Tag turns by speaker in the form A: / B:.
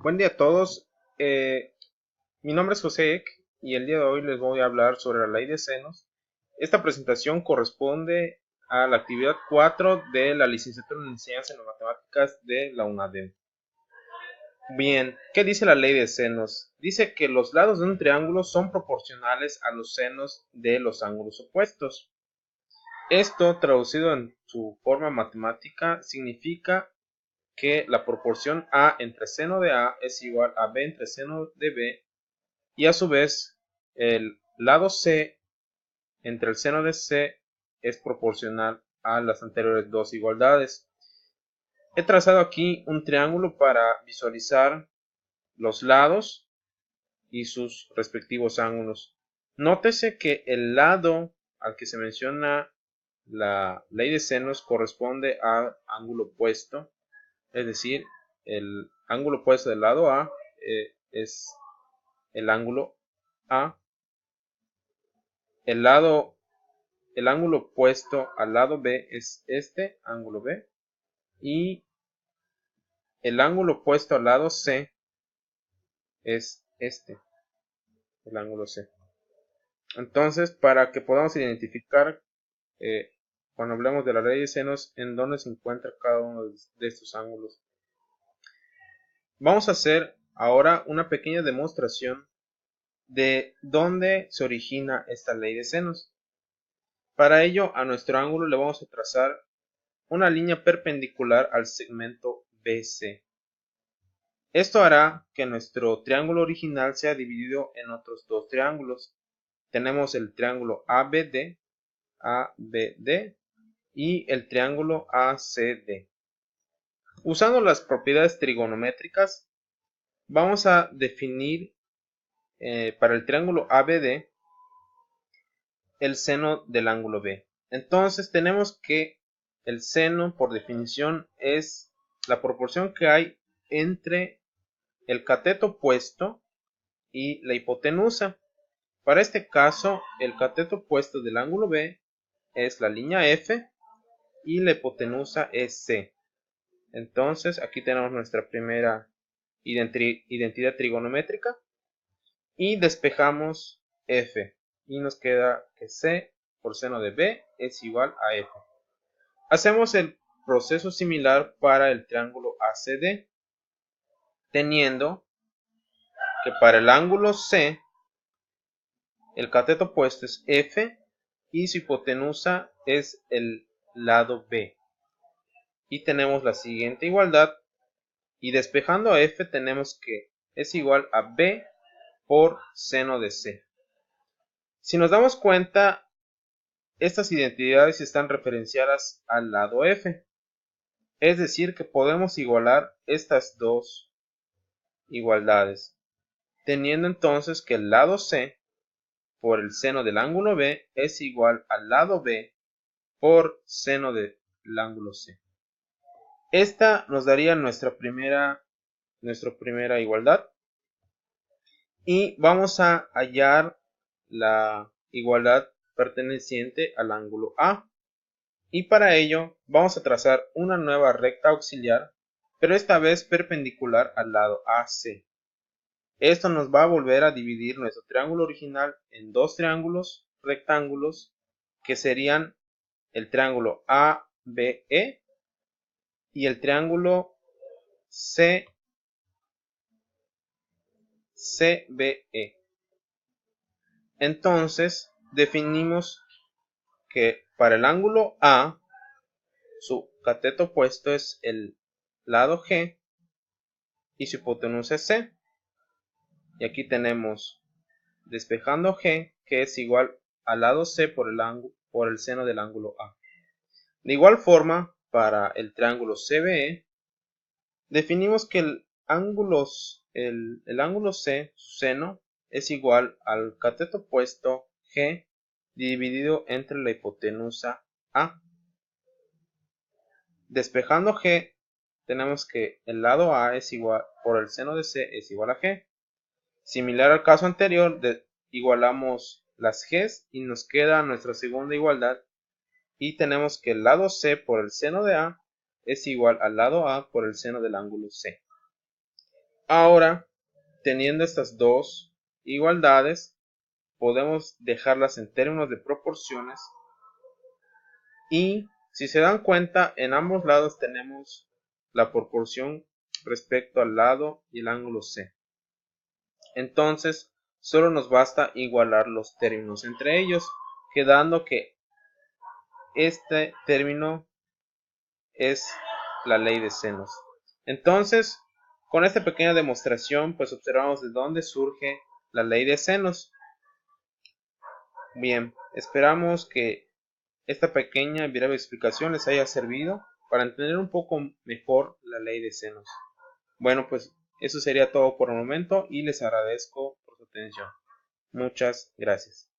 A: Buen día a todos. Mi nombre es José Ek y el día de hoy les voy a hablar sobre la ley de senos. Esta presentación corresponde a la actividad 4 de la licenciatura en Enseñanza en Matemáticas de la UNADEM. Bien, ¿qué dice la ley de senos? Dice que los lados de un triángulo son proporcionales a los senos de los ángulos opuestos. Esto, traducido en su forma matemática, significa que la proporción A entre seno de A es igual a B entre seno de B, y a su vez el lado C entre el seno de C es proporcional a las anteriores dos igualdades. He trazado aquí un triángulo para visualizar los lados y sus respectivos ángulos. Nótese que el lado al que se menciona la ley de senos corresponde al ángulo opuesto, es decir, el ángulo opuesto del lado A es el ángulo A. El ángulo opuesto al lado B es este ángulo B. Y el ángulo opuesto al lado C es este, el ángulo C. Entonces, para que podamos identificar cuando hablamos de la ley de senos en dónde se encuentra cada uno de estos ángulos, vamos a hacer ahora una pequeña demostración de dónde se origina esta ley de senos. Para ello, a nuestro ángulo le vamos a trazar una línea perpendicular al segmento BC. Esto hará que nuestro triángulo original sea dividido en otros dos triángulos. Tenemos el triángulo ABD y el triángulo ACD. Usando las propiedades trigonométricas, vamos a definir para el triángulo ABD el seno del ángulo B. Entonces tenemos que el seno, por definición, es la proporción que hay entre el cateto opuesto y la hipotenusa. Para este caso, el cateto opuesto del ángulo B es la línea F y la hipotenusa es C. Entonces aquí tenemos nuestra primera identidad trigonométrica y despejamos F y nos queda que C por seno de B es igual a F. Hacemos el proceso similar para el triángulo ACD, teniendo que para el ángulo C el cateto opuesto es F y su hipotenusa es el lado B. Y tenemos la siguiente igualdad, y despejando a F tenemos que es igual a B por seno de C. Si nos damos cuenta, estas identidades están referenciadas al lado F. Es decir, que podemos igualar estas dos igualdades, teniendo entonces que el lado C por el seno del ángulo B es igual al lado B por seno del ángulo C. Esta nos daría nuestra primera igualdad. Y vamos a hallar la igualdad perteneciente al ángulo A. Y para ello vamos a trazar una nueva recta auxiliar, pero esta vez perpendicular al lado AC. Esto nos va a volver a dividir nuestro triángulo original en dos triángulos rectángulos, que serían el triángulo ABE y el triángulo CBE. Entonces definimos que para el ángulo A su cateto opuesto es el lado G y su hipotenusa es C. Y aquí tenemos, despejando G, que es igual al lado C por el seno del ángulo A. De igual forma, para el triángulo CBE, definimos que el ángulo C, su seno, es igual al cateto opuesto G dividido entre la hipotenusa A. Despejando G, tenemos que el lado A es igual por el seno de C es igual a G. Similar al caso anterior, igualamos las G's y nos queda nuestra segunda igualdad. Y tenemos que el lado C por el seno de A es igual al lado A por el seno del ángulo C. Ahora, teniendo estas dos igualdades, podemos dejarlas en términos de proporciones y si se dan cuenta, en ambos lados tenemos la proporción respecto al lado y el ángulo C. Entonces, solo nos basta igualar los términos entre ellos, quedando que este término es la ley de senos. Entonces, con esta pequeña demostración, pues observamos de dónde surge la ley de senos. Bien, esperamos que esta pequeña y breve explicación les haya servido para entender un poco mejor la ley de senos. Bueno, pues eso sería todo por el momento y les agradezco por su atención. Muchas gracias.